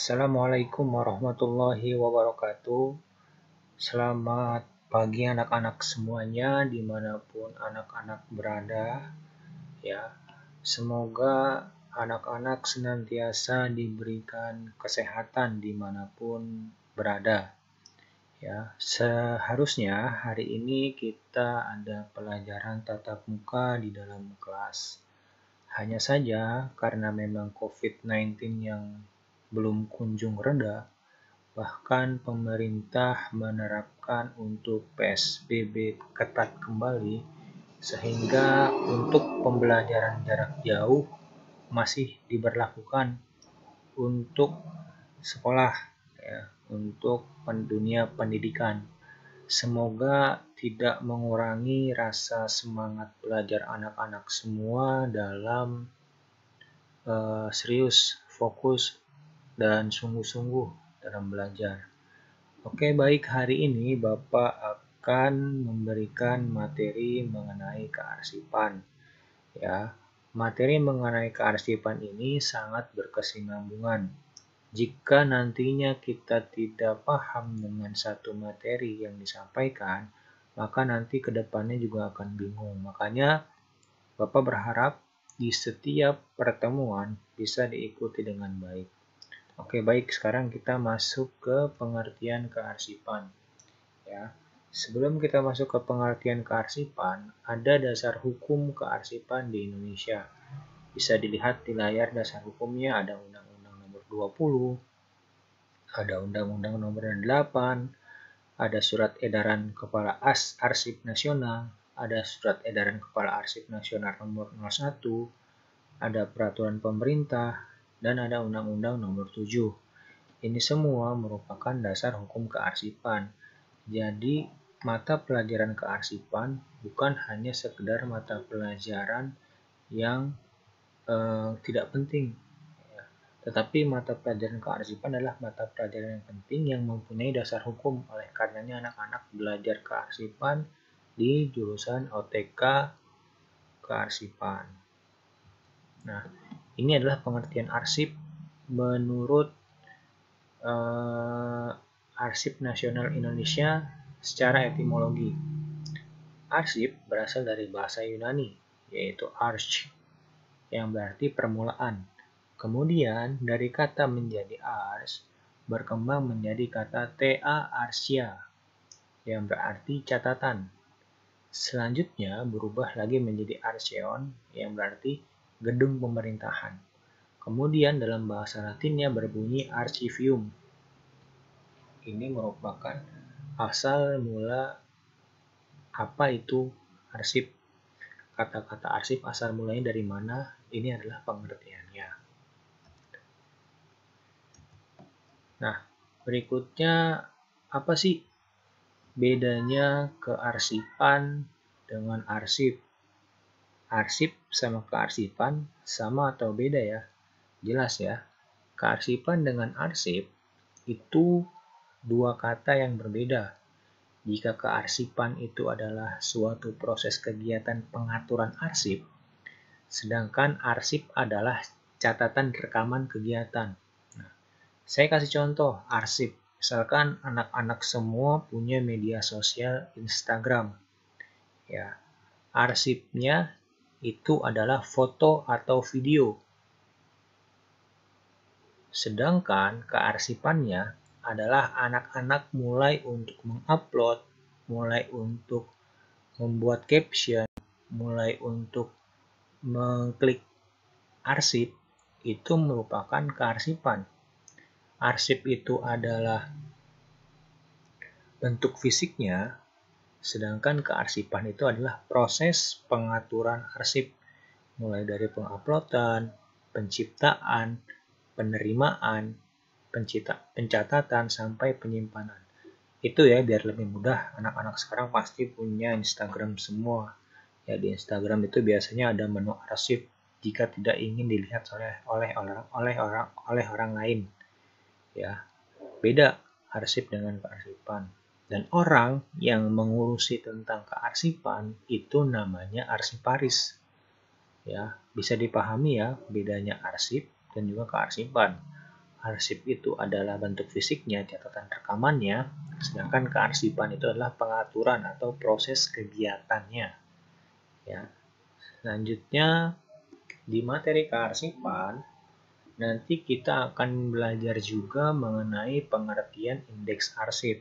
Assalamualaikum warahmatullahi wabarakatuh. Selamat pagi anak-anak semuanya dimanapun anak-anak berada. Ya, semoga anak-anak senantiasa diberikan kesehatan dimanapun berada. Ya, seharusnya hari ini kita ada pelajaran tatap muka di dalam kelas. Hanya saja karena memang COVID-19 yang belum kunjung reda, bahkan pemerintah menerapkan untuk PSBB ketat kembali, sehingga untuk pembelajaran jarak jauh masih diberlakukan untuk sekolah, ya, untuk dunia pendidikan. Semoga tidak mengurangi rasa semangat belajar anak-anak semua dalam serius, fokus, dan sungguh-sungguh dalam belajar. Oke, baik, hari ini Bapak akan memberikan materi mengenai kearsipan. Ya, materi mengenai kearsipan ini sangat berkesinambungan. Jika nantinya kita tidak paham dengan satu materi yang disampaikan, maka nanti ke depannya juga akan bingung. Makanya Bapak berharap di setiap pertemuan bisa diikuti dengan baik. Oke, baik, sekarang kita masuk ke pengertian kearsipan. Ya. Sebelum kita masuk ke pengertian kearsipan, ada dasar hukum kearsipan di Indonesia. Bisa dilihat di layar dasar hukumnya, ada Undang-Undang Nomor 20, ada Undang-Undang Nomor 8, ada Surat Edaran Kepala Arsip Nasional, ada Surat Edaran Kepala Arsip Nasional Nomor 01, ada Peraturan Pemerintah, dan ada Undang-Undang Nomor 7. Ini semua merupakan dasar hukum kearsipan. Jadi, mata pelajaran kearsipan bukan hanya sekedar mata pelajaran yang tidak penting, ya. Tetapi mata pelajaran kearsipan adalah mata pelajaran yang penting yang mempunyai dasar hukum. Oleh karenanya anak-anak belajar kearsipan di jurusan OTK kearsipan. Nah, ini adalah pengertian arsip menurut Arsip Nasional Indonesia secara etimologi. Arsip berasal dari bahasa Yunani, yaitu arch, yang berarti permulaan. Kemudian dari kata menjadi ars, berkembang menjadi kata ta arsia, yang berarti catatan. Selanjutnya berubah lagi menjadi archeon, yang berarti gedung pemerintahan. Kemudian dalam bahasa Latinnya berbunyi archivium. Ini merupakan asal mula apa itu arsip. Kata-kata arsip asal mulanya dari mana? Ini adalah pengertiannya. Nah, berikutnya apa sih bedanya kearsipan dengan arsip? Arsip sama kearsipan sama atau beda ya? Jelas ya. Kearsipan dengan arsip itu dua kata yang berbeda. Jika kearsipan itu adalah suatu proses kegiatan pengaturan arsip, sedangkan arsip adalah catatan rekaman kegiatan. Nah, saya kasih contoh arsip. Misalkan anak-anak semua punya media sosial Instagram. Ya, arsipnya itu adalah foto atau video. Sedangkan kearsipannya adalah anak-anak mulai untuk mengupload, mulai untuk membuat caption, mulai untuk mengklik arsip, itu merupakan kearsipan. Arsip itu adalah bentuk fisiknya, sedangkan kearsipan itu adalah proses pengaturan arsip, mulai dari penguploadan, penciptaan, penerimaan, pencatatan, sampai penyimpanan. Itu ya, biar lebih mudah, anak-anak sekarang pasti punya Instagram semua. Ya, di Instagram itu biasanya ada menu arsip jika tidak ingin dilihat oleh orang lain. Ya, beda arsip dengan kearsipan. Dan orang yang mengurusi tentang kearsipan itu namanya arsiparis. Ya, bisa dipahami ya bedanya arsip dan juga kearsipan. arsip itu adalah bentuk fisiknya, catatan rekamannya, sedangkan kearsipan itu adalah pengaturan atau proses kegiatannya. Ya. Selanjutnya di materi kearsipan nanti kita akan belajar juga mengenai pengertian indeks arsip.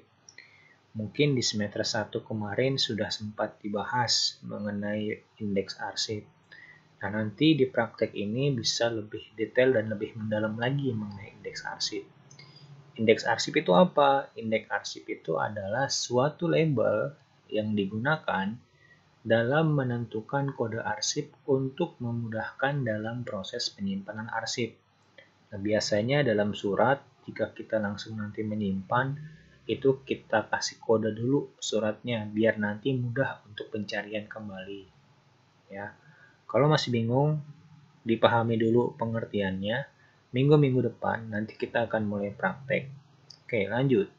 Mungkin di semester 1 kemarin sudah sempat dibahas mengenai indeks arsip. Nah, nanti di praktek ini bisa lebih detail dan lebih mendalam lagi mengenai indeks arsip. Indeks arsip itu apa? Indeks arsip itu adalah suatu label yang digunakan dalam menentukan kode arsip untuk memudahkan dalam proses penyimpanan arsip. Nah, biasanya dalam surat, jika kita langsung nanti menyimpan, itu kita kasih kode dulu suratnya biar nanti mudah untuk pencarian kembali. Ya, kalau masih bingung, dipahami dulu pengertiannya. Minggu-minggu depan nanti kita akan mulai praktek. Oke, lanjut.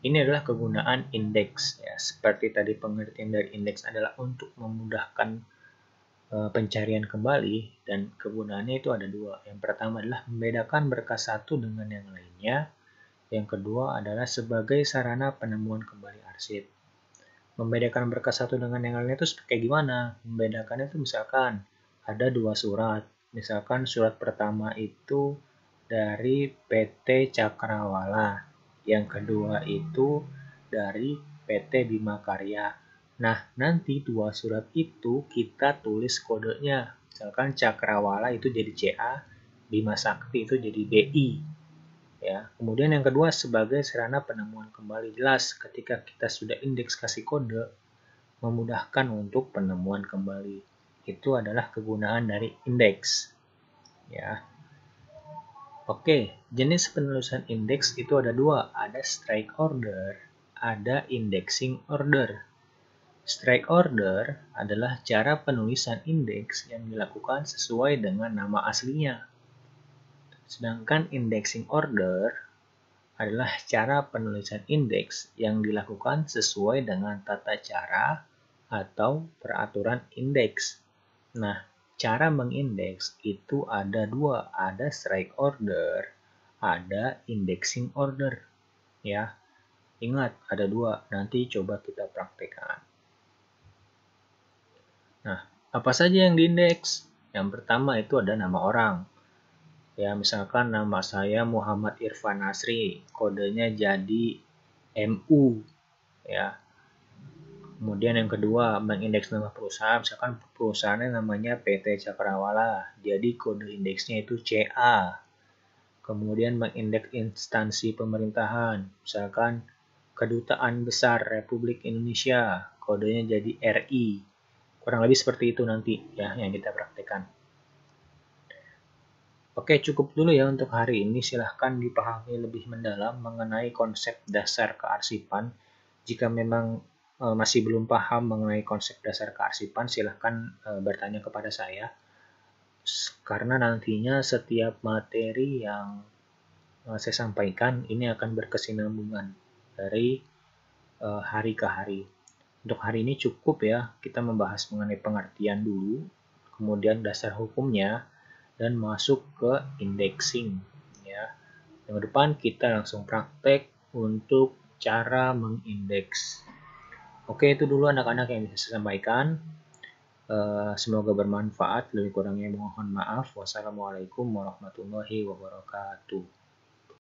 Ini adalah kegunaan indeks. Ya, seperti tadi pengertian dari indeks adalah untuk memudahkan pencarian kembali, dan kegunaannya itu ada dua. Yang pertama adalah membedakan berkas satu dengan yang lainnya. Yang kedua adalah sebagai sarana penemuan kembali arsip. Membedakan berkas satu dengan yang lainnya itu kayak gimana? Membedakannya itu misalkan ada dua surat. Misalkan surat pertama itu dari PT Cakrawala. Yang kedua itu dari PT Bima Karya. Nah, nanti dua surat itu kita tulis kodenya. Misalkan Cakrawala itu jadi CA, Bima Sakti itu jadi BI. Ya, kemudian yang kedua sebagai sarana penemuan kembali. Jelas ketika kita sudah indeks kasih kode, memudahkan untuk penemuan kembali. Itu adalah kegunaan dari indeks. Ya. Oke, jenis penulisan indeks itu ada dua, ada strike order, ada indexing order. Strike order adalah cara penulisan indeks yang dilakukan sesuai dengan nama aslinya. Sedangkan indexing order adalah cara penulisan indeks yang dilakukan sesuai dengan tata cara atau peraturan indeks. Nah, cara mengindeks itu ada dua, ada strike order, ada indexing order. Ya, ingat ada dua, nanti coba kita praktekkan. Nah, apa saja yang diindeks? Yang pertama itu ada nama orang. Ya, misalkan nama saya Muhammad Irfan Nasri, kodenya jadi MU. Ya. Kemudian yang kedua, mengindeks nama perusahaan, misalkan perusahaannya namanya PT Cakrawala, jadi kode indeksnya itu CA. Kemudian mengindeks instansi pemerintahan, misalkan Kedutaan Besar Republik Indonesia, kodenya jadi RI. Kurang lebih seperti itu nanti ya yang kita praktekkan. Oke, cukup dulu ya untuk hari ini. Silahkan dipahami lebih mendalam mengenai konsep dasar kearsipan. Jika memang masih belum paham mengenai konsep dasar kearsipan, silahkan bertanya kepada saya. Karena nantinya setiap materi yang saya sampaikan ini akan berkesinambungan dari hari ke hari. Untuk hari ini cukup ya, kita membahas mengenai pengertian dulu, kemudian dasar hukumnya, dan masuk ke indexing ya. Minggu depan kita langsung praktek untuk cara mengindeks. Oke, itu dulu anak-anak yang bisa saya sampaikan. Semoga bermanfaat. Lebih kurangnya mohon maaf. Wassalamualaikum warahmatullahi wabarakatuh.